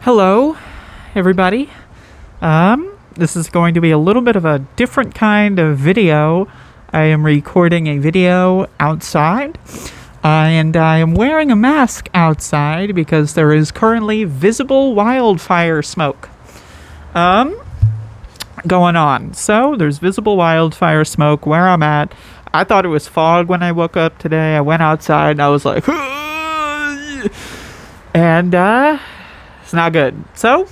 Hello, everybody. This is going to be a little bit of a different kind of video. I am recording a video outside, and I am wearing a mask outside because there is currently visible wildfire smoke going on. So there's visible wildfire smoke where I'm at. I thought it was fog when I woke up today. I went outside and I was like, and it's not good. So,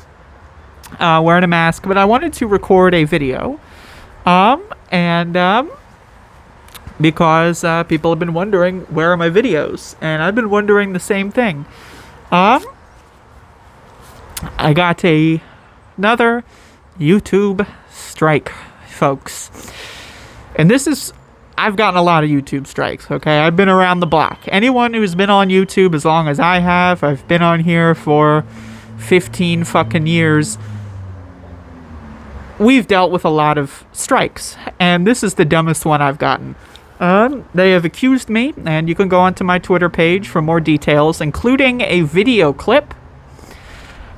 wearing a mask, but I wanted to record a video, because people have been wondering, where are my videos? And I've been wondering the same thing. I got another YouTube strike, folks. And I've gotten a lot of YouTube strikes, okay? I've been around the block. Anyone who's been on YouTube as long as I have, I've been on here for 15 fucking years. We've dealt with a lot of strikes, and this is the dumbest one I've gotten. They have accused me, and you can go onto my Twitter page for more details, including a video clip.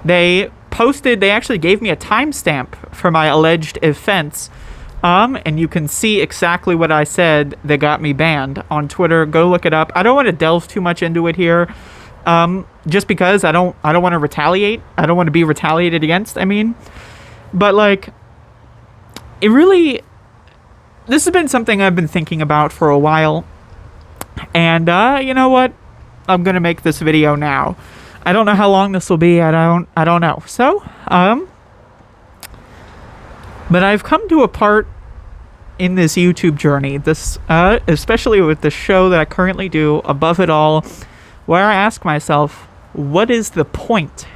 They actually gave me a timestamp for my alleged offense, and you can see exactly what I said that got me banned on Twitter. Go look it up. I don't want to delve too much into it here, just because I don't want to retaliate. I don't want to be retaliated against, But, this has been something I've been thinking about for a while. And, you know what? I'm going to make this video now. I don't know how long this will be. I don't know. So, but I've come to a part in this YouTube journey, especially with the show that I currently do, Above It All, where I ask myself, what is the point?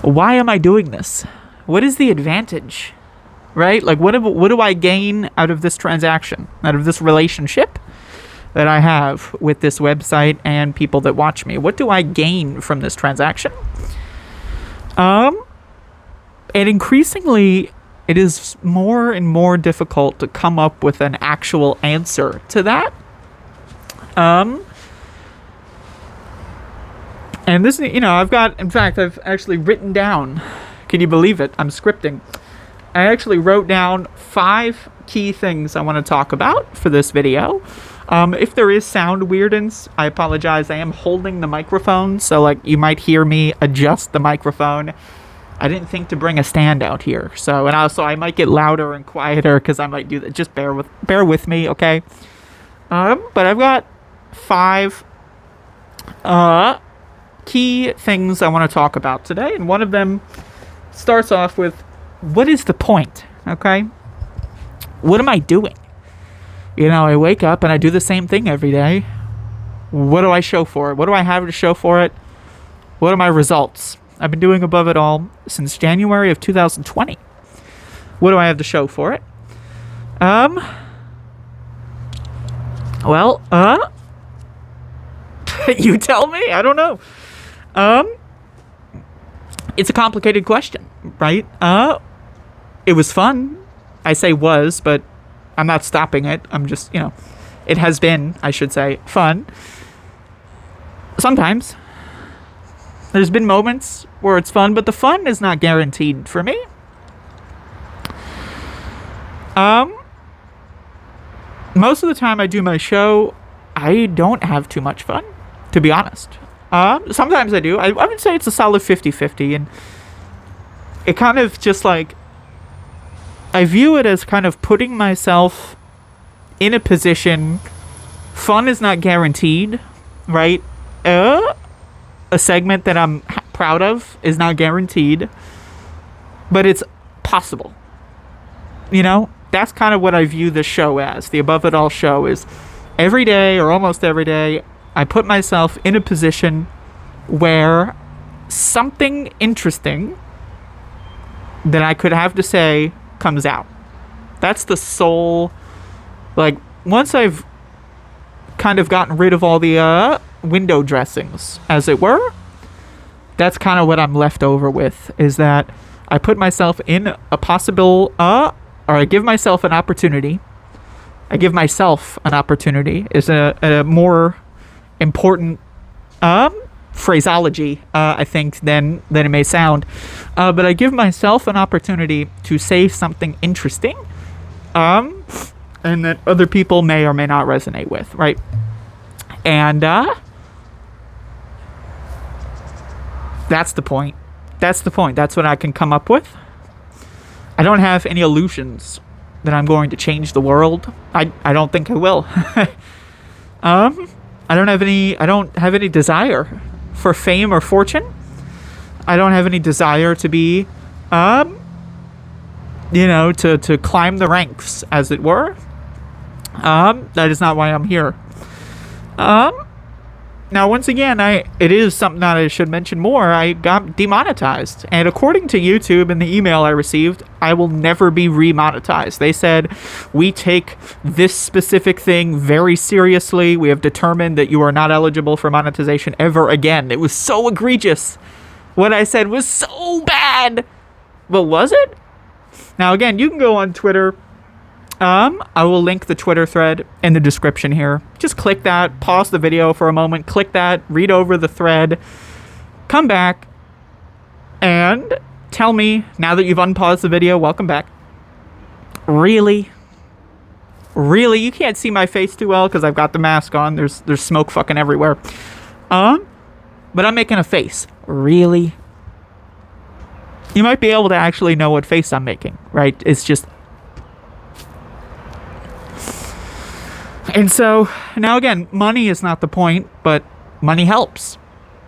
Why am I doing this? What is the advantage? Right? What do I gain out of this transaction, out of this relationship that I have with this website and people that watch me? What do I gain from this transaction? And increasingly, it is more and more difficult to come up with an actual answer to that. And this, I've actually written down, can you believe it? I'm scripting. I actually wrote down 5 key things I want to talk about for this video. If there is sound weirdness, I apologize. I am holding the microphone, so you might hear me adjust the microphone. I didn't think to bring a stand out here, so I might get louder and quieter because I might do that. Just bear with me, okay? But I've got 5 key things I want to talk about today, and one of them starts off with, what is the point? Okay, what am I doing? I wake up and I do the same thing every day. What do I show for it? What do I have to show for it? What are my results? I've been doing Above It All since January of 2020. What do I have to show for it? You tell me. I don't know. It's a complicated question, right? It was fun. I say was, but I'm not stopping it. I'm just, it has been, I should say, fun. Sometimes. There's been moments where it's fun, but the fun is not guaranteed for me. Most of the time I do my show, I don't have too much fun, to be honest. Sometimes I do. I would say it's a solid 50-50, and it kind of just I view it as kind of putting myself in a position. Fun is not guaranteed, right? A segment that I'm proud of is not guaranteed, but it's possible. That's kind of what I view the show as. The Above It All show is every day, or almost every day, I put myself in a position where something interesting that I could have to say comes out. That's the sole, once I've kind of gotten rid of all the window dressings, as it were, that's kind of what I'm left over with, is that I put myself in a possible, or I give myself an opportunity I give myself an opportunity is a more important phraseology, I think, than it may sound. But I give myself an opportunity to say something interesting, and that other people may or may not resonate with, right? And that's the point. That's the point. That's what I can come up with. I don't have any illusions that I'm going to change the world. I don't think I will. I don't have any desire for fame or fortune. I don't have any desire to be to climb the ranks, as it were. That is not why I'm here. Now, once again, it is something that I should mention more. I got demonetized. And according to YouTube and the email I received, I will never be remonetized. They said, we take this specific thing very seriously. We have determined that you are not eligible for monetization ever again. It was so egregious. What I said was so bad. But was it? Now, again, you can go on Twitter. I will link the Twitter thread in the description here. Just click that, pause the video for a moment, click that, read over the thread, come back, and tell me, now that you've unpaused the video, welcome back. Really? Really? You can't see my face too well because I've got the mask on. There's smoke fucking everywhere. But I'm making a face. Really? You might be able to actually know what face I'm making, right? It's just... And so, now again, money is not the point, but money helps.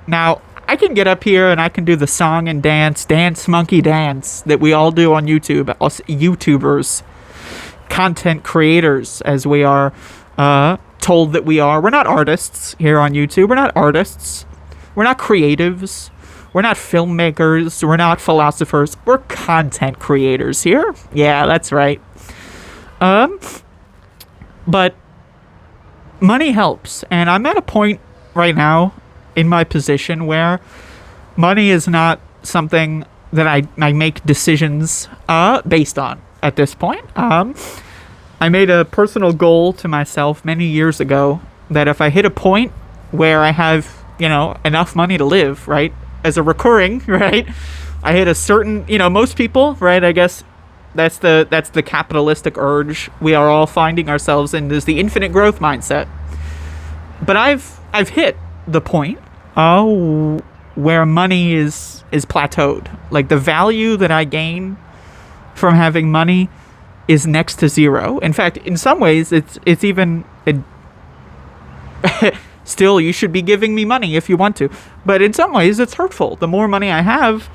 Now, I can get up here and I can do the song and dance monkey dance that we all do on YouTube. Us YouTubers, content creators, as we are told that we are. We're not artists here on YouTube. We're not artists. We're not creatives. We're not filmmakers. We're not philosophers. We're content creators here. Yeah, that's right. But money helps, and I'm at a point right now in my position where money is not something that I make decisions based on at this point. I made a personal goal to myself many years ago that if I hit a point where I have, enough money to live, right, as a recurring, right, I hit a certain, most people, right, I guess that's the capitalistic urge we are all finding ourselves in, is the infinite growth mindset. But I've hit the point where money is plateaued. Like, the value that I gain from having money is next to zero. In fact, in some ways, it's even still, you should be giving me money if you want to. But in some ways, it's hurtful. The more money I have,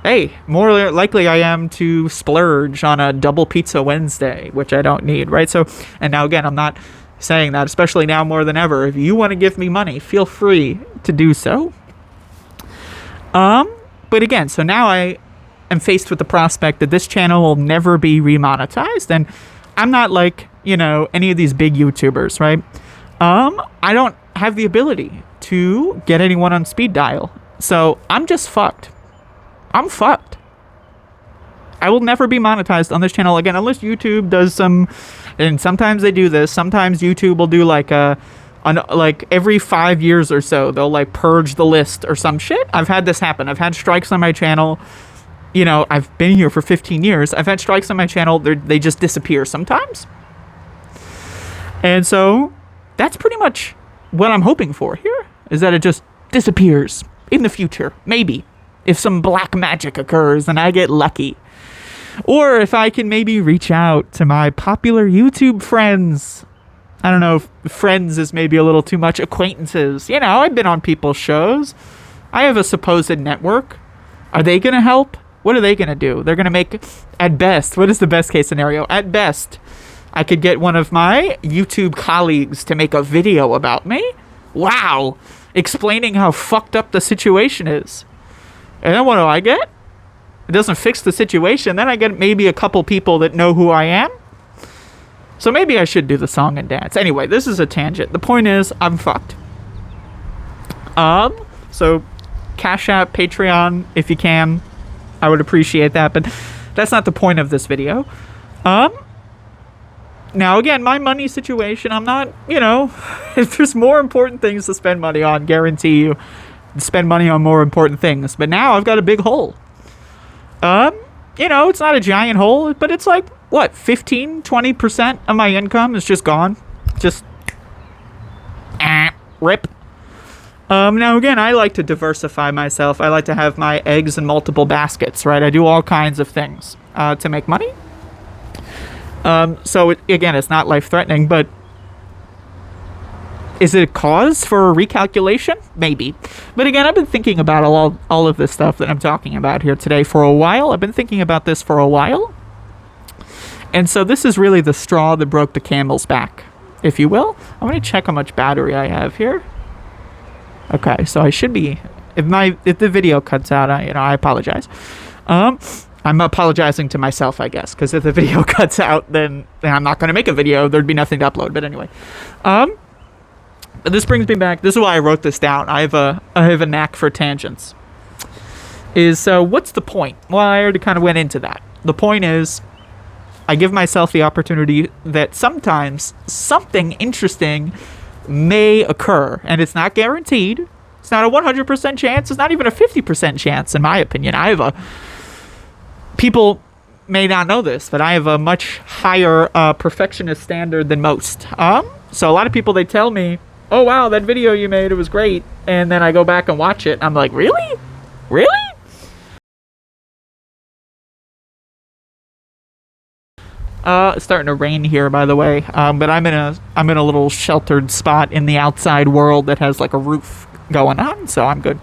hey, more likely I am to splurge on a double pizza Wednesday, which I don't need, right? So, and now again, I'm not saying that, especially now more than ever. If you want to give me money, feel free to do so. But again, so now I am faced with the prospect that this channel will never be remonetized, and I'm not like, any of these big YouTubers, right? I don't have the ability to get anyone on speed dial, so I'm just fucked. I'm fucked. I will never be monetized on this channel again unless YouTube does some, and sometimes they do this. Sometimes YouTube will do like every 5 years or so, they'll like purge the list or some shit. I've had this happen. I've had strikes on my channel. I've been here for 15 years. I've had strikes on my channel. They just disappear sometimes. And so that's pretty much what I'm hoping for here, is that it just disappears in the future. Maybe. If some black magic occurs and I get lucky. Or if I can maybe reach out to my popular YouTube friends. I don't know if friends is maybe a little too much. Acquaintances. I've been on people's shows. I have a supposed network. Are they going to help? What are they going to do? They're going to make, at best, what is the best case scenario? At best, I could get one of my YouTube colleagues to make a video about me. Wow. Explaining how fucked up the situation is. And then what do I get? It doesn't fix the situation. Then I get maybe a couple people that know who I am. So maybe I should do the song and dance. Anyway, this is a tangent. The point is, I'm fucked. So Cash App, Patreon, if you can. I would appreciate that, but that's not the point of this video. Now, again, my money situation, I'm not, if there's more important things to spend money on, guarantee you, spend money on more important things. But now I've got a big hole. It's not a giant hole, but it's like, what, 15-20% of my income is just gone. Just, rip. Now, again, I like to diversify myself. I like to have my eggs in multiple baskets, right? I do all kinds of things to make money. So, again, it's not life-threatening, but is it a cause for a recalculation? Maybe. But again, I've been thinking about all of this stuff that I'm talking about here today for a while. I've been thinking about this for a while. And so this is really the straw that broke the camel's back, if you will. I'm going to check how much battery I have here. Okay, so I should be... If the video cuts out, I apologize. I'm apologizing to myself, I guess, because if the video cuts out, then I'm not going to make a video. There'd be nothing to upload. But anyway, this brings me back. This is why I wrote this down. I have a knack for tangents. What's the point? Well, I already kind of went into that. The point is, I give myself the opportunity that sometimes something interesting may occur, and it's not guaranteed. It's not a 100% chance. It's not even a 50% chance, in my opinion. People may not know this, but I have a much higher perfectionist standard than most. So a lot of people, they tell me, oh, wow, that video you made, it was great. And then I go back and watch it. I'm like, really? Really? It's starting to rain here, by the way. But I'm in a little sheltered spot in the outside world that has like a roof going on, so I'm good.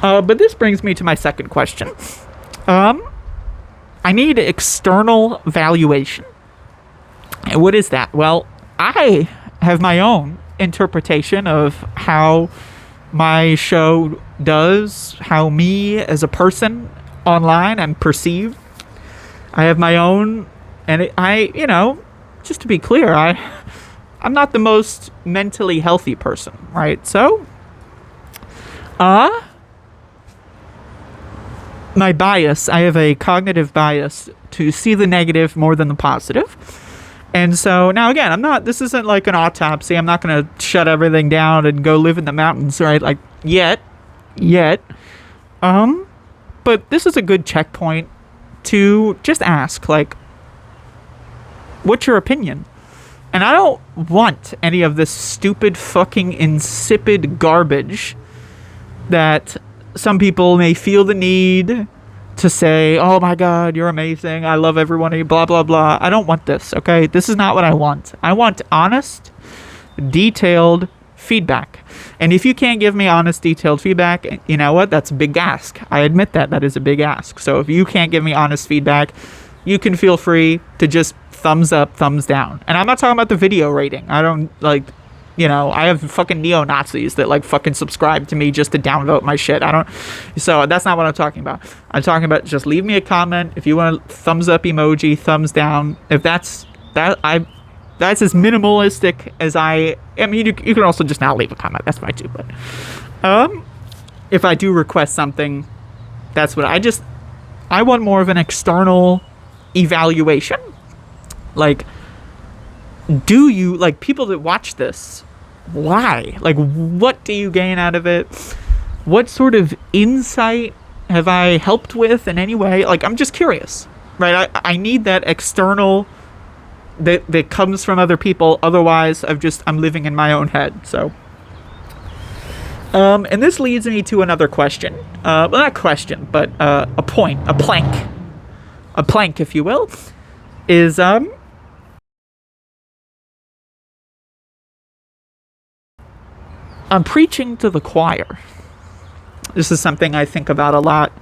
But this brings me to my second question. I need external valuation. And what is that? Well, I have my own interpretation of how my show does, how me as a person online am perceived. I have my own, and just to be clear, I'm not the most mentally healthy person, right? So, my bias, I have a cognitive bias to see the negative more than the positive. And so, now again, this isn't like an autopsy. I'm not going to shut everything down and go live in the mountains, right? Like, yet. But this is a good checkpoint to just ask, like, what's your opinion? And I don't want any of this stupid, fucking, insipid garbage that some people may feel the need to say, oh my God, you're amazing, I love every one of you, blah, blah, blah. I don't want this, okay? This is not what I want. I want honest, detailed feedback. And if you can't give me honest, detailed feedback, you know what? That's a big ask. I admit that is a big ask. So if you can't give me honest feedback, you can feel free to just thumbs up, thumbs down. And I'm not talking about the video rating. I don't, I have fucking neo-Nazis that, fucking subscribe to me just to downvote my shit. So that's not what I'm talking about. I'm talking about just leave me a comment. If you want a thumbs up emoji, thumbs down. If that's as minimalistic as I mean, you can also just not leave a comment. That's fine too. But if I do request something, that's what I want more of an external evaluation. Do you, people that watch this, why? What do you gain out of it? What sort of insight have I helped with in any way? I'm just curious, right? I need that external that comes from other people. Otherwise, I'm living in my own head. So, and this leads me to another question. Well, not question, but a plank, if you will, is I'm preaching to the choir. This is something I think about a lot.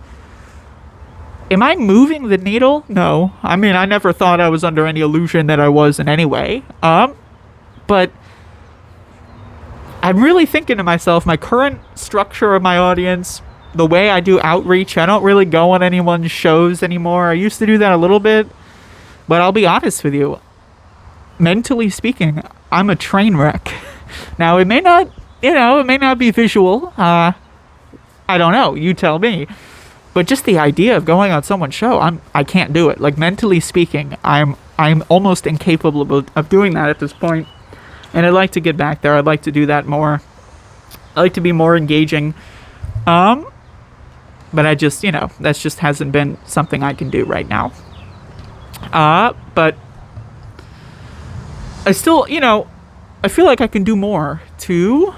Am I moving the needle? No. I mean, I never thought I was under any illusion that I was in any way. But I'm really thinking to myself, my current structure of my audience, the way I do outreach, I don't really go on anyone's shows anymore. I used to do that a little bit. But I'll be honest with you. Mentally speaking, I'm a train wreck. Now, it may not be visual. I don't know. You tell me. But just the idea of going on someone's show, I can't do it. Mentally speaking, I'm I'm almost incapable of doing that at this point. And I'd like to get back there. I'd like to do that more. I like to be more engaging. But I just, that just hasn't been something I can do right now. But I still, I feel like I can do more to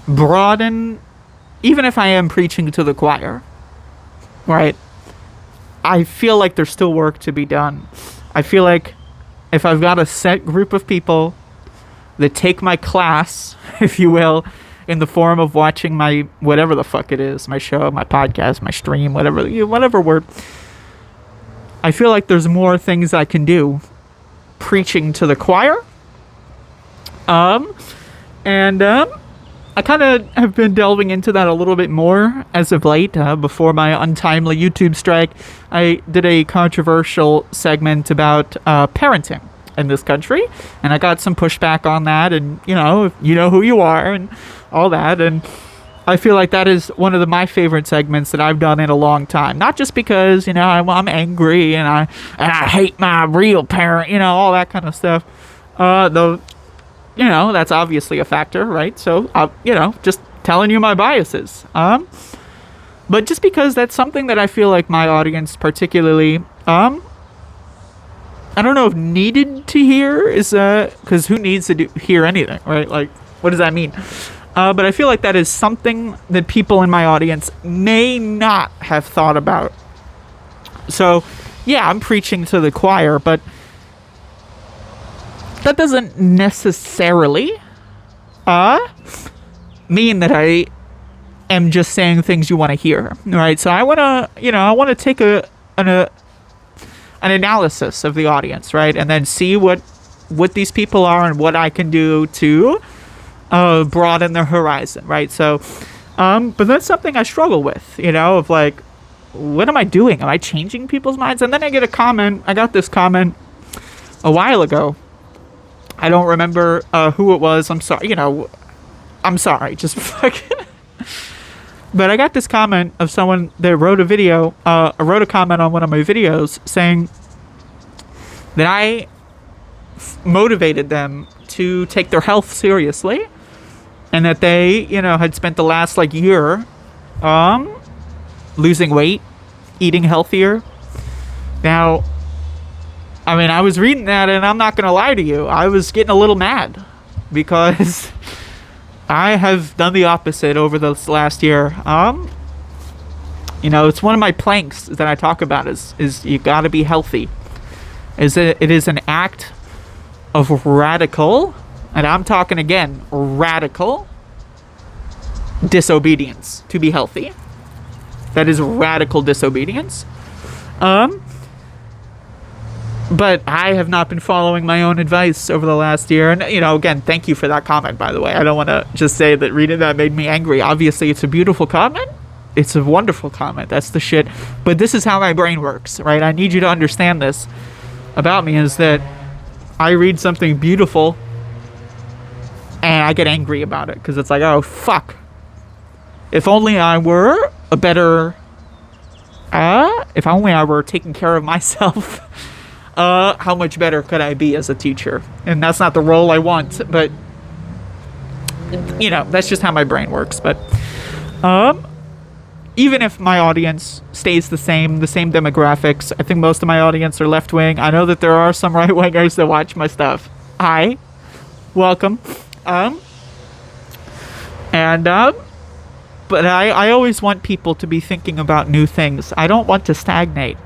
broaden, even if I am preaching to the choir, right? I feel like there's still work to be done. I feel like if I've got a set group of people that take my class, if you will, in the form of watching my whatever the fuck it is, my show, my podcast, my stream, whatever word, I feel like there's more things I can do preaching to the choir. I kind of have been delving into that a little bit more as of late. Before my untimely YouTube strike, I did a controversial segment about parenting in this country, and I got some pushback on that, and you know who you are and all that, and I feel like that is one of my favorite segments that I've done in a long time. Not just because I'm angry and I hate my real parent, all that kind of stuff, though that's obviously a factor, right? So just telling you my biases, but just because that's something that I feel like my audience particularly I don't know if needed to hear is because who needs to hear anything, right? Like, what does that mean? But I feel like that is something that people in my audience may not have thought about. So, yeah, I'm preaching to the choir, but that doesn't necessarily mean that I am just saying things you want to hear, right? So I want to take an analysis of the audience, right? And then see what these people are and what I can do to broaden their horizon, right? So, but that's something I struggle with, of like, what am I doing? Am I changing people's minds? And then I got this comment a while ago. I don't remember who it was. I'm sorry, I'm sorry, just fucking. But I got this comment of someone that wrote a comment on one of my videos saying that I motivated them to take their health seriously, and that they, had spent the last year losing weight, eating healthier. Now, I was reading that, and I'm not going to lie to you, I was getting a little mad because I have done the opposite over this last year. It's one of my planks that I talk about is you got to be healthy. It is an act of radical, and I'm talking again, radical disobedience to be healthy. That is radical disobedience. But I have not been following my own advice over the last year. And, again, thank you for that comment, by the way. I don't want to just say that reading that made me angry. Obviously, it's a beautiful comment. It's a wonderful comment. That's the shit. But this is how my brain works, right? I need you to understand this about me, is that I read something beautiful and I get angry about it because it's like, oh, fuck. If only I were a better... if only I were taking care of myself... how much better could I be as a teacher? And that's not the role I want, but that's just how my brain works. But even if my audience stays the same demographics, I think most of my audience are left-wing. I know that there are some right-wingers that watch my stuff. Hi, welcome. But I always want people to be thinking about new things. I don't want to stagnate.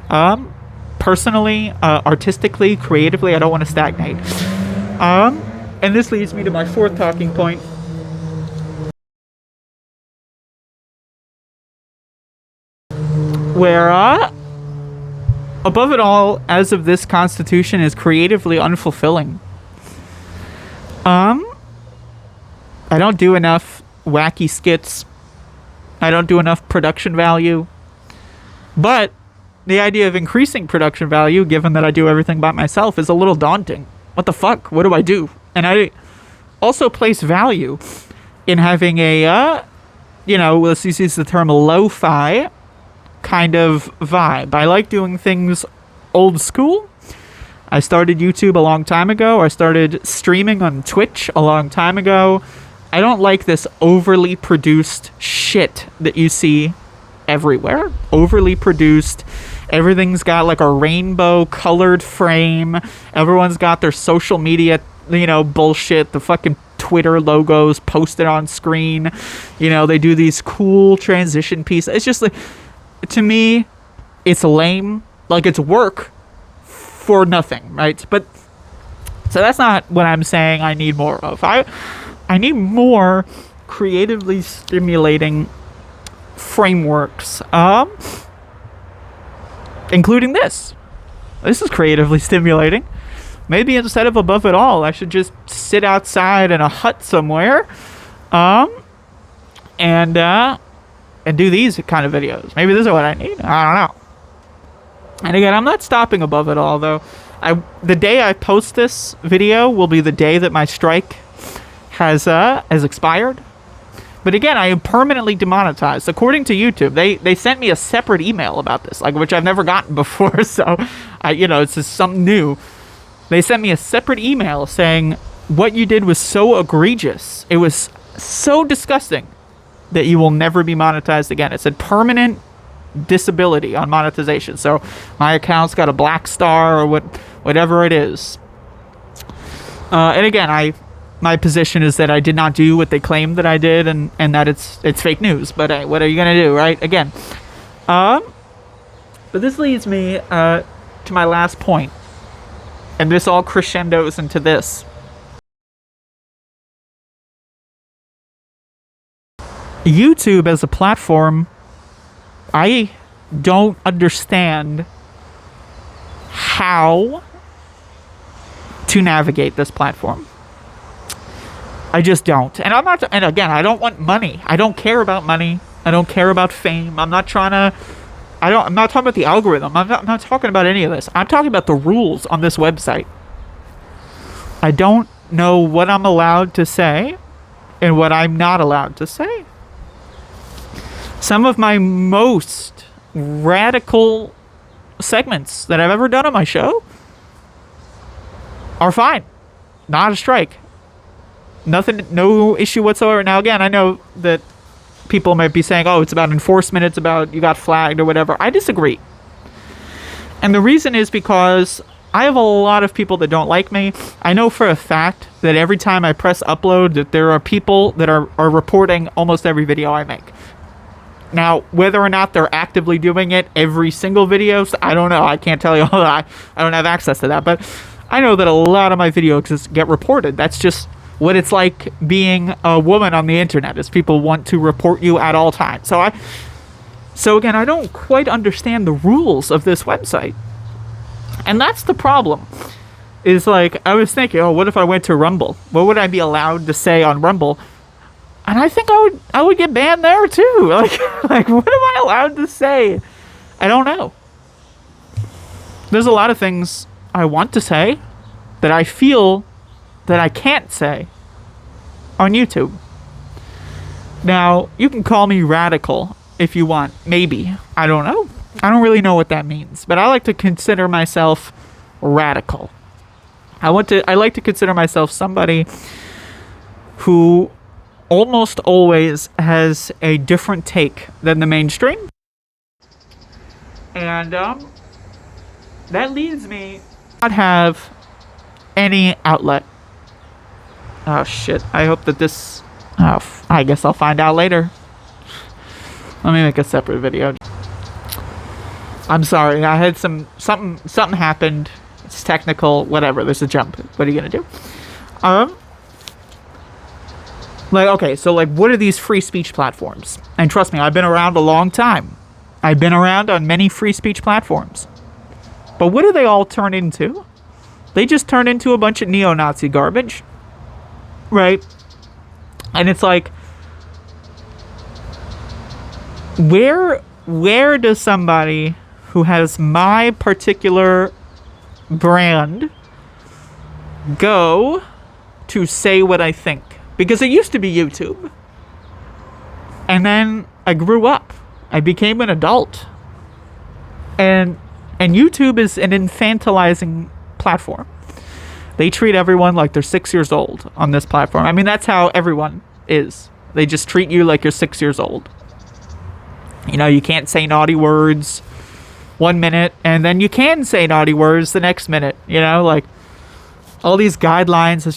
Personally, artistically, creatively, I don't want to stagnate. And this leads me to my fourth talking point. Where, above it all, as of this constitution, is creatively unfulfilling. I don't do enough wacky skits. I don't do enough production value. But the idea of increasing production value, given that I do everything by myself, is a little daunting. What the fuck? What do I do? And I also place value in having a, let's use the term lo-fi kind of vibe. I like doing things old school. I started YouTube a long time ago. I started streaming on Twitch a long time ago. I don't like this overly produced shit that you see everywhere. Overly produced. Everything's got like a rainbow colored frame. Everyone's got their social media, bullshit. The fucking Twitter logos posted on screen. They do these cool transition pieces. It's just like, to me, it's lame. Like, it's work for nothing, right? But so that's not what I'm saying I need more of. I need more creatively stimulating frameworks, including this. This is creatively stimulating. Maybe instead of above it all, I should just sit outside in a hut somewhere, and do these kind of videos. Maybe this is what I need. I don't know. And again, I'm not stopping above it all, though. The day I post this video will be the day that my strike has expired. But again, I am permanently demonetized. According to YouTube, they sent me a separate email about this, which I've never gotten before. So, it's just something new. They sent me a separate email saying what you did was so egregious. It was so disgusting that you will never be monetized again. It said permanent disability on monetization. So my account's got a black star or whatever it is. And again, my position is that I did not do what they claimed that I did, and that it's fake news. But what are you gonna do, right? Again, but this leads me to my last point, and this all crescendos into this. YouTube as a platform, I don't understand how to navigate this platform. I just don't. And again, I don't want money. I don't care about money. I don't care about fame. I'm not talking about the algorithm. I'm not talking about any of this. I'm talking about the rules on this website. I don't know what I'm allowed to say and what I'm not allowed to say. Some of my most radical segments that I've ever done on my show are fine. Not a strike. Nothing, no issue whatsoever. Now, again, I know that people might be saying, oh, it's about enforcement, it's about you got flagged or whatever. I disagree. And the reason is because I have a lot of people that don't like me. I know for a fact that every time I press upload that there are people that are reporting almost every video I make. Now, whether or not they're actively doing it every single video, I don't know. I can't tell you all that. I don't have access to that. But I know that a lot of my videos get reported. That's just what it's like being a woman on the internet, is people want to report you at all times. So again, I don't quite understand the rules of this website. And that's the problem. Is I was thinking, oh, what if I went to Rumble? What would I be allowed to say on Rumble? And I think I would get banned there too. Like what am I allowed to say? I don't know. There's a lot of things I want to say that I feel that I can't say on YouTube. Now, you can call me radical if you want. Maybe. I don't know. I don't really know what that means. But I like to consider myself radical. I like to consider myself somebody who almost always has a different take than the mainstream. And that leads me to not have any outlet. Oh shit, I hope that this... I guess I'll find out later. Let me make a separate video. I'm sorry, I had something happened. It's technical, whatever, there's a jump. What are you gonna do? Okay, so what are these free speech platforms? And trust me, I've been around a long time. I've been around on many free speech platforms. But what do they all turn into? They just turn into a bunch of neo-Nazi garbage. Right? And it's where does somebody who has my particular brand go to say what I think? Because it used to be YouTube. And then I grew up. I became an adult. And YouTube is an infantilizing platform. They treat everyone like they're 6 years old on this platform. I mean, that's how everyone is. They just treat you like you're 6 years old. You know, you can't say naughty words 1 minute, and then you can say naughty words the next minute. You know, like, all these guidelines,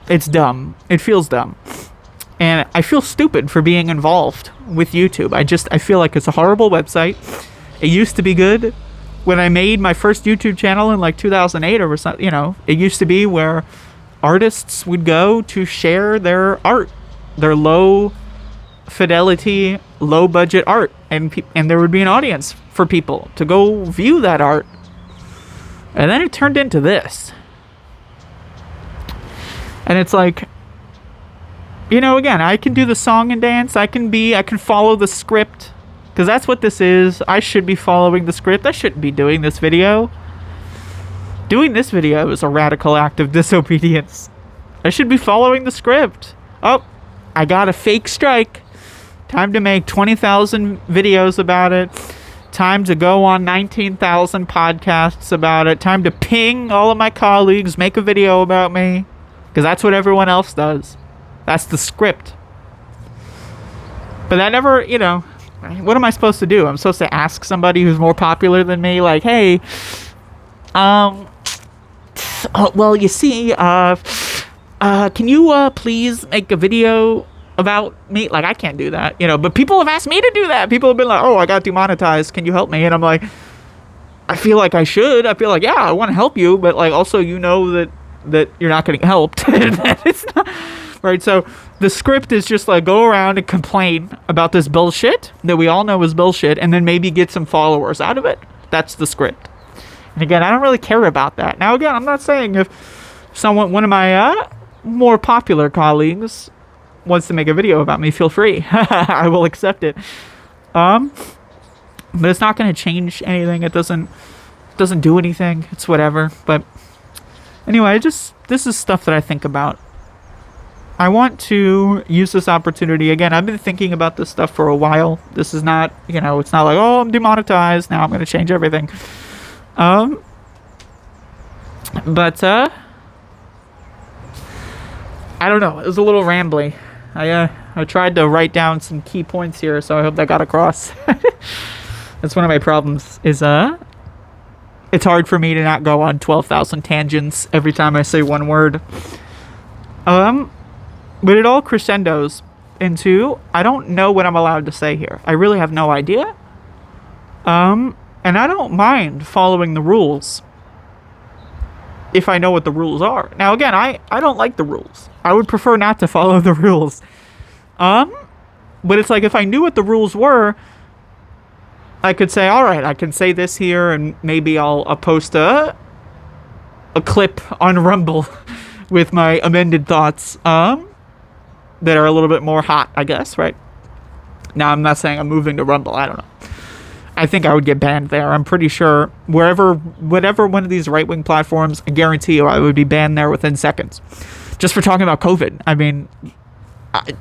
it's dumb. It feels dumb. And I feel stupid for being involved with YouTube. I feel like it's a horrible website. It used to be good. When I made my first YouTube channel in like 2008 or something, you know, it used to be where artists would go to share their art, their low fidelity, low budget art, and there would be an audience for people to go view that art. And then it turned into this. And it's like, you know, again, I can do the song and dance. I can follow the script. Because that's what this is. I should be following the script. I shouldn't be doing this video. Doing this video is a radical act of disobedience. I should be following the script. Oh, I got a fake strike. Time to make 20,000 videos about it. Time to go on 19,000 podcasts about it. Time to ping all of my colleagues, make a video about me. Because that's what everyone else does. That's the script. But that never, you know... What am I supposed to do? I'm supposed to ask somebody who's more popular than me, like, hey, well, you see, can you, please make a video about me? Like, I can't do that, you know, but people have asked me to do that. People have been like, oh, I got demonetized. Can you help me? And I'm like, I feel like I should. I feel like, yeah, I want to help you, but, like, also, you know that you're not getting helped. It's not... Right, so the script is just like go around and complain about this bullshit that we all know is bullshit, and then maybe get some followers out of it. That's the script. And again, I don't really care about that. Now, again, I'm not saying if one of my more popular colleagues wants to make a video about me, feel free. I will accept it. But it's not going to change anything. It doesn't do anything. It's whatever. But anyway, this is stuff that I think about. I want to use this opportunity. Again, I've been thinking about this stuff for a while. This is not, you know, it's not like, oh, I'm demonetized, now I'm going to change everything. But, I don't know. It was a little rambly. I tried to write down some key points here, so I hope that got across. That's one of my problems, is, it's hard for me to not go on 12,000 tangents every time I say one word. But it all crescendos into, I don't know what I'm allowed to say here. I really have no idea. And I don't mind following the rules if I know what the rules are. Now, again, I don't like the rules. I would prefer not to follow the rules. But it's like if I knew what the rules were, I could say, all right, I can say this here, and maybe I'll post a clip on Rumble with my amended thoughts. That are a little bit more hot, I guess, right? Now, I'm not saying I'm moving to Rumble. I don't know. I think I would get banned there. I'm pretty sure whatever one of these right-wing platforms, I guarantee you I would be banned there within seconds. Just for talking about COVID. I mean,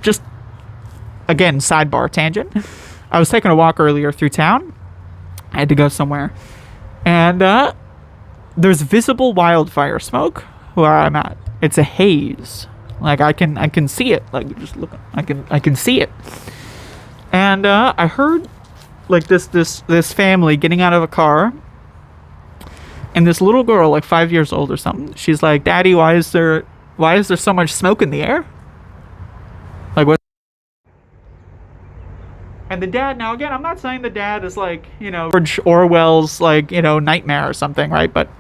just, again, sidebar tangent. I was taking a walk earlier through town. I had to go somewhere. And there's visible wildfire smoke where I'm at. It's a haze. Like, I can see it. Like, just look, I can see it. And I heard like this family getting out of a car, and this little girl, like 5 years old or something, she's like, "Daddy, why is there so much smoke in the air? Like, what?" And the dad, now again, I'm not saying the dad is like, you know, George Orwell's like, you know, nightmare or something, right? But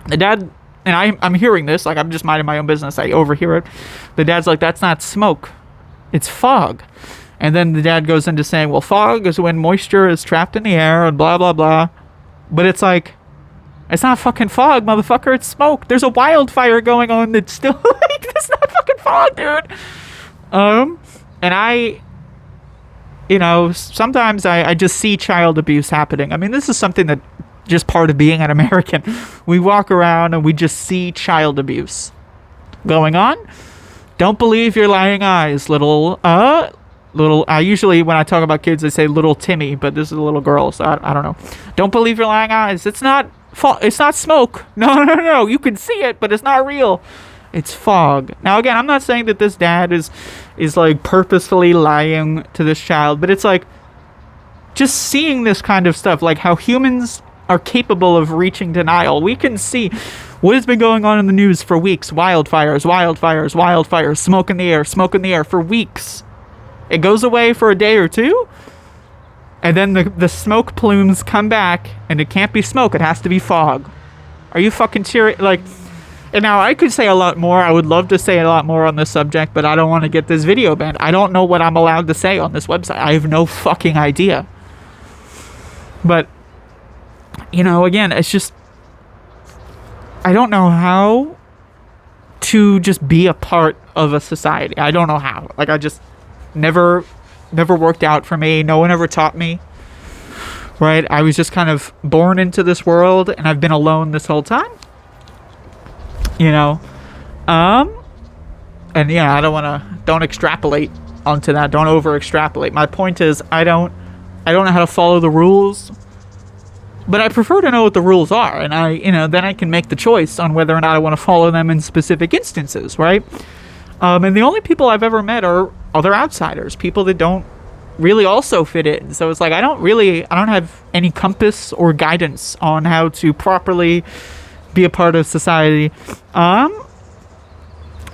the dad, and I'm hearing this, like, I'm just minding my own business, I overhear it. The dad's like, "That's not smoke, it's fog." And then the dad goes into saying, well, fog is when moisture is trapped in the air and blah, blah, blah. But it's like, it's not fucking fog, motherfucker, it's smoke. There's a wildfire going on that's still, like, that's not fucking fog, dude. And I, you know, sometimes I just see child abuse happening. I mean, this is something that just part of being an American. We walk around and we just see child abuse going on. Don't believe your lying eyes, little, I usually, when I talk about kids, I say little Timmy, but this is a little girl, so I don't know. Don't believe your lying eyes. It's not It's not smoke. No. You can see it, but it's not real. It's fog. Now, again, I'm not saying that this dad is like purposefully lying to this child, but it's like just seeing this kind of stuff, like how humans are capable of reaching denial. We can see what has been going on in the news for weeks. Wildfires, smoke in the air for weeks. It goes away for a day or two, and then the smoke plumes come back, and it can't be smoke, it has to be fog. Are you fucking serious? Like, and now I could say a lot more. I would love to say a lot more on this subject, but I don't want to get this video banned. I don't know what I'm allowed to say on this website. I have no fucking idea. But, you know, again, it's just, I don't know how to just be a part of a society. I don't know how. Like, I just never worked out for me. No one ever taught me. Right? I was just kind of born into this world, and I've been alone this whole time. You know? And yeah, don't extrapolate onto that. Don't over extrapolate. My point is, I don't know how to follow the rules, but I prefer to know what the rules are, and then I can make the choice on whether or not I want to follow them in specific instances, right? And the only people I've ever met are other outsiders, people that don't really also fit in. So it's like, I don't have any compass or guidance on how to properly be a part of society.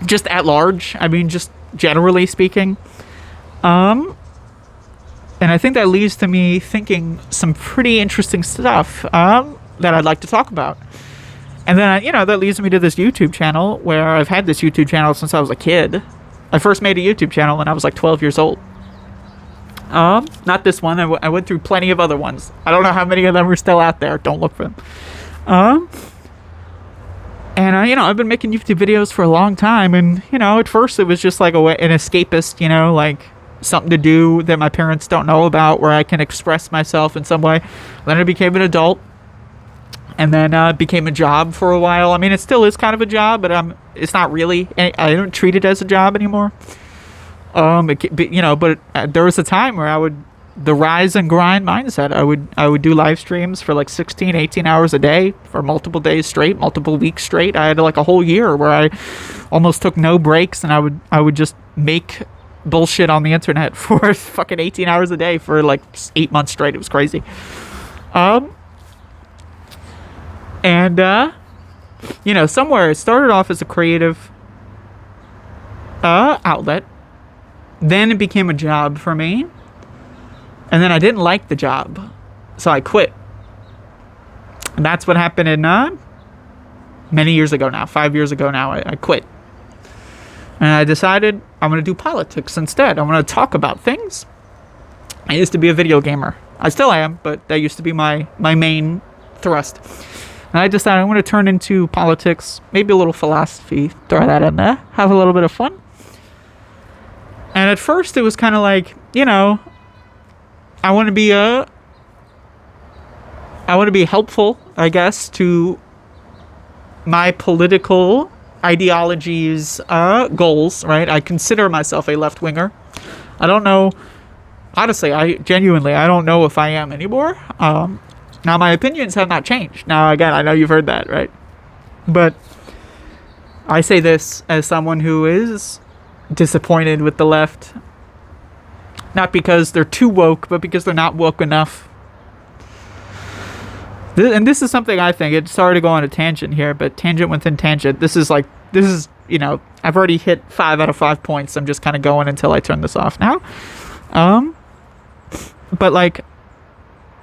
Just at large, I mean, just generally speaking. And I think that leads to me thinking some pretty interesting stuff that I'd like to talk about. And then, that leads me to this YouTube channel, where I've had this YouTube channel since I was a kid. I first made a YouTube channel when I was like 12 years old. Not this one. I went through plenty of other ones. I don't know how many of them are still out there. Don't look for them. And I've been making YouTube videos for a long time. And, at first it was just like an escapist, like something to do that my parents don't know about, where I can express myself in some way. Then I became an adult. And then it became a job for a while. I mean, it still is kind of a job, but it's not really. I don't treat it as a job anymore. But there was a time where the rise and grind mindset. I would do live streams for like 16, 18 hours a day for multiple days straight, multiple weeks straight. I had like a whole year where I almost took no breaks, and I would just make bullshit on the internet for fucking 18 hours a day for like 8 months straight. It was crazy. And, somewhere it started off as a creative outlet. Then it became a job for me. And then I didn't like the job, so I quit. And that's what happened in many years ago now. 5 years ago now, I quit. And I decided I'm going to do politics instead. I'm going to talk about things. I used to be a video gamer. I still am, but that used to be my main thrust. And I decided I'm going to turn into politics, maybe a little philosophy, throw that in there, have a little bit of fun. And at first it was kind of like, I want to be helpful, I guess, to my political ideologies, goals, right? I consider myself a left-winger. I don't know, honestly, I don't know if I am anymore. Now, my opinions have not changed. Now, again, I know you've heard that, right? But I say this as someone who is disappointed with the left. Not because they're too woke, but because they're not woke enough. And this is something I think, sorry to go on a tangent here, but tangent within tangent. This is, I've already hit 5 out of 5 points. I'm just kind of going until I turn this off now. But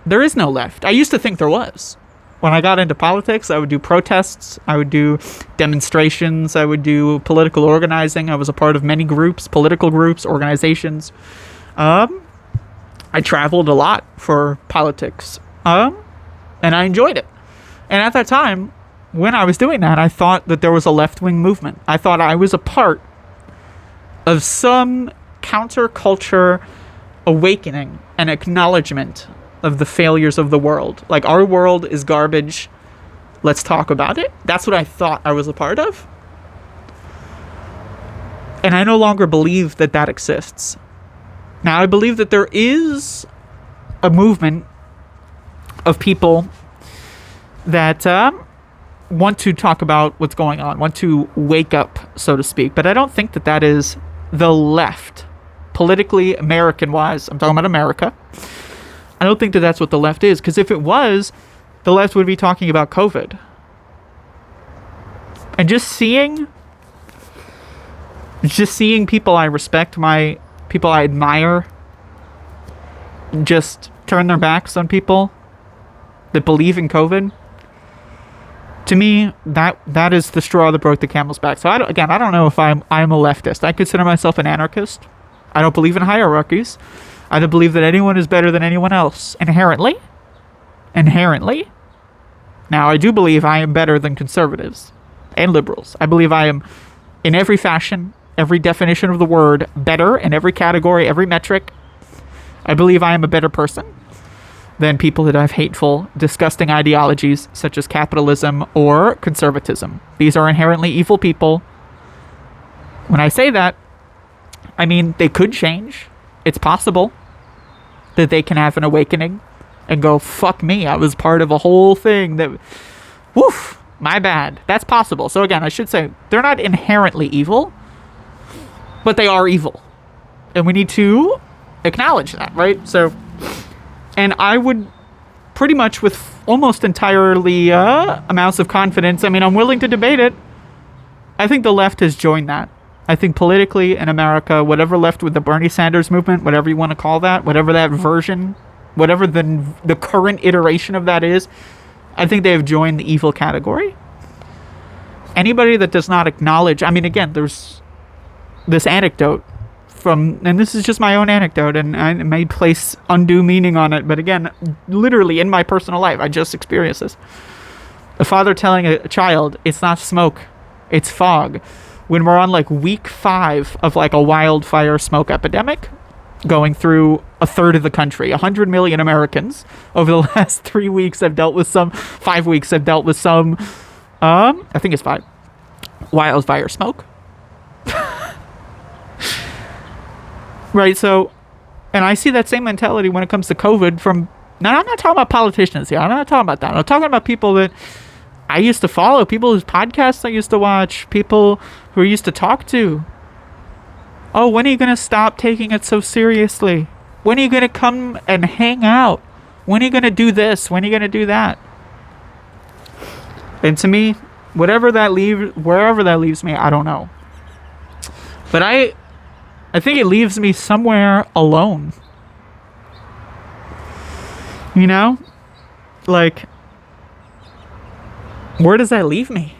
there is no left. I used to think there was. When I got into politics, I would do protests, I would do demonstrations, I would do political organizing. I was a part of many groups, political groups, organizations. I traveled a lot for politics, and I enjoyed it. And at that time, when I was doing that, I thought that there was a left-wing movement. I thought I was a part of some counterculture awakening and acknowledgement of the failures of the world. Like, our world is garbage. Let's talk about it. That's what I thought I was a part of. And I no longer believe that exists. Now, I believe that there is a movement of people that want to talk about what's going on, want to wake up, so to speak. But I don't think that that is the left, politically, American-wise. I'm talking about America. I don't think that that's what the left is, because if it was, the left would be talking about COVID. And just seeing people I respect, people I admire, just turn their backs on people that believe in COVID, to me, that is the straw that broke the camel's back. So I don't know if I'm a leftist. I consider myself an anarchist. I don't believe in hierarchies. I don't believe that anyone is better than anyone else inherently. Now, I do believe I am better than conservatives and liberals. I believe I am, in every fashion, every definition of the word, better in every category, every metric. I believe I am a better person than people that have hateful, disgusting ideologies such as capitalism or conservatism. These are inherently evil people. When I say that, I mean they could change. It's possible that they can have an awakening and go, fuck me, I was part of a whole thing that, woof, my bad. That's possible. So again, I should say, they're not inherently evil, but they are evil. And we need to acknowledge that, right? So, and I would pretty much with almost entirely amounts of confidence, I mean, I'm willing to debate it. I think the left has joined that. I think politically in America, whatever left with the Bernie Sanders movement, whatever you want to call that, whatever that version, whatever the current iteration of that is, I think they have joined the evil category. Anybody that does not acknowledge, I mean, again, there's this anecdote and this is just my own anecdote, and I may place undue meaning on it, but again, literally in my personal life, I just experienced this. A father telling a child, it's not smoke, it's fog. When we're on like week 5 of like a wildfire smoke epidemic going through a third of the country, 100 million Americans over the last 3 weeks have dealt with 5 weeks have dealt with some, I think it's 5, wildfire smoke. Right, so, and I see that same mentality when it comes to COVID from, now I'm not talking about politicians here, I'm not talking about that, I'm talking about people that I used to follow, people whose podcasts I used to watch, people who I used to talk to. Oh, when are you going to stop taking it so seriously? When are you going to come and hang out? When are you going to do this? When are you going to do that? And to me, wherever that leaves me, I don't know. But I think it leaves me somewhere alone. You know? Like, where does that leave me?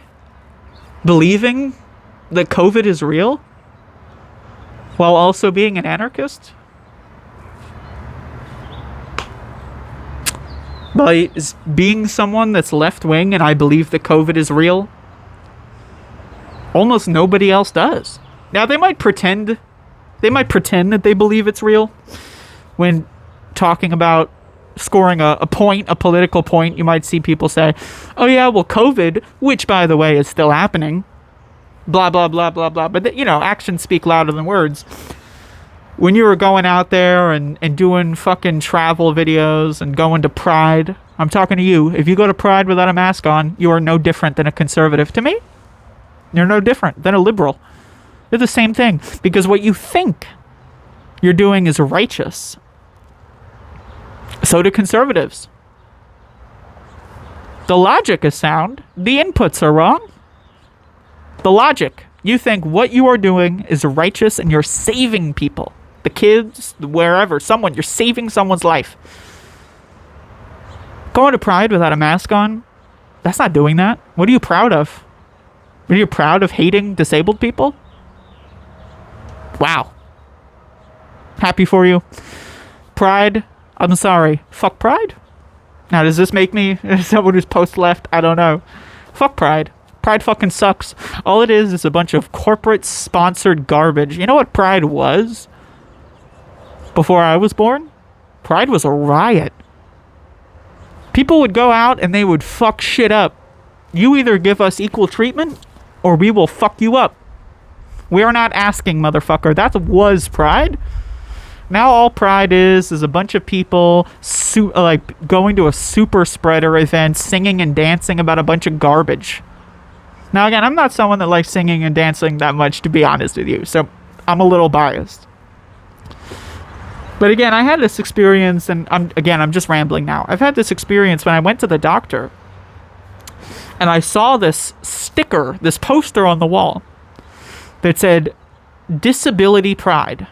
Believing that COVID is real? While also being an anarchist? By being someone that's left-wing and I believe that COVID is real? Almost nobody else does. Now, they might pretend that they believe it's real when talking about scoring a political point. You might see people say, oh yeah, well, COVID, which by the way is still happening, blah, blah, blah, blah, blah. But, actions speak louder than words. When you were going out there and doing fucking travel videos and going to Pride, I'm talking to you. If you go to Pride without a mask on, you are no different than a conservative. To me, you're no different than a liberal. They're the same thing, because what you think you're doing is righteous. So do conservatives. The logic is sound. The inputs are wrong. The logic. You think what you are doing is righteous and you're saving people. The kids, wherever, you're saving someone's life. Going to Pride without a mask on, that's not doing that. What are you proud of? Are you proud of hating disabled people? Wow. Happy for you. Pride, I'm sorry. Fuck Pride? Now, does this make me someone who's post-left? I don't know. Fuck Pride. Pride fucking sucks. All it is a bunch of corporate-sponsored garbage. You know what Pride was? Before I was born? Pride was a riot. People would go out and they would fuck shit up. You either give us equal treatment, or we will fuck you up. We are not asking, motherfucker. That was Pride. Now all Pride is a bunch of people like going to a super spreader event, singing and dancing about a bunch of garbage. Now again, I'm not someone that likes singing and dancing that much, to be honest with you, so I'm a little biased. But again, I had this experience, and I'm just rambling now. I've had this experience when I went to the doctor, and I saw this sticker, this poster on the wall that said, "Disability Pride."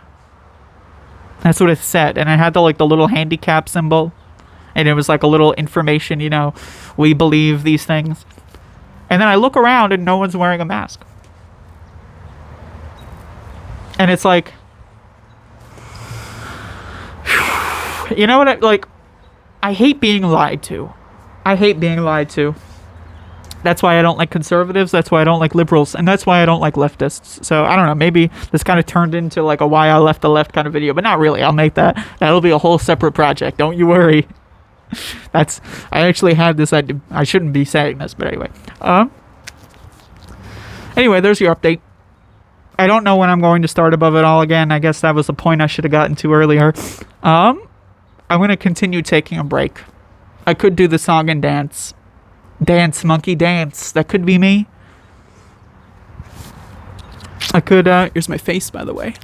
That's what it said, and I had the little handicap symbol, and it was like a little information, we believe these things. And then I look around and no one's wearing a mask. And it's like, you know what, I hate being lied to. That's why I don't like conservatives. That's why I don't like liberals. And that's why I don't like leftists. So, I don't know. Maybe this kind of turned into a why I left the left kind of video. But not really. I'll make that. That'll be a whole separate project. Don't you worry. I actually had this. I shouldn't be saying this. But anyway. Anyway, there's your update. I don't know when I'm going to start Above It All again. I guess that was the point I should have gotten to earlier. I'm going to continue taking a break. I could do the song and dance. Dance, monkey, dance. That could be me. I could, here's my face, by the way.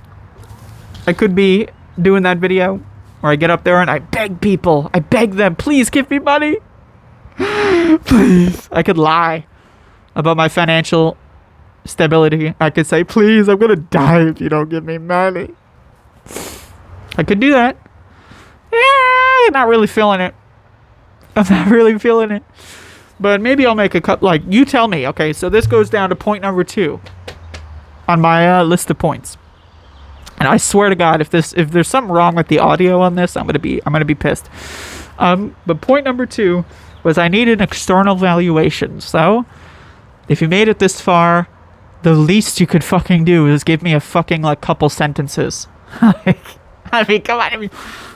I could be doing that video where I get up there and I beg people. I beg them, please give me money. Please. I could lie about my financial stability. I could say, please, I'm gonna die if you don't give me money. I could do that. Yeah, not really feeling it. I'm not really feeling it. But maybe I'll make a cut. You tell me. Okay, so this goes down to point number 2 on my list of points. And I swear to God, if there's something wrong with the audio on this, I'm gonna be pissed. But point number 2 was I need an external valuation. So if you made it this far, the least you could fucking do is give me a fucking couple sentences. I mean, come on. I mean,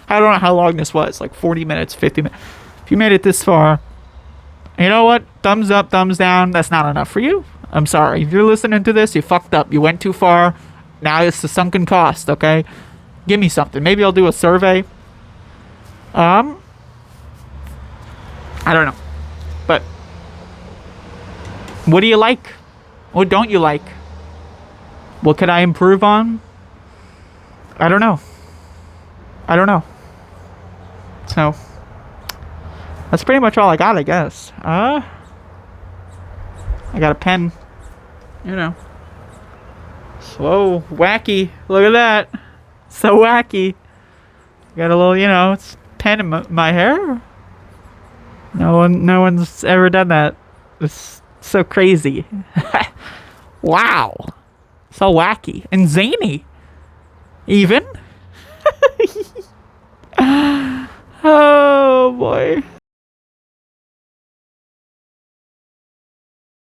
I don't know how long this was. 40 minutes, 50 minutes. If you made it this far, you know what? Thumbs up, thumbs down. That's not enough for you. I'm sorry. If you're listening to this, you fucked up. You went too far. Now it's the sunken cost, okay? Give me something. Maybe I'll do a survey. I don't know. But what do you like? What don't you like? What could I improve on? I don't know. So that's pretty much all I got, I guess. I got a pen. So wacky. Look at that. So wacky. Got a little, it's pen in my hair. No one's ever done that. It's so crazy. Wow. So wacky. And zany. Even.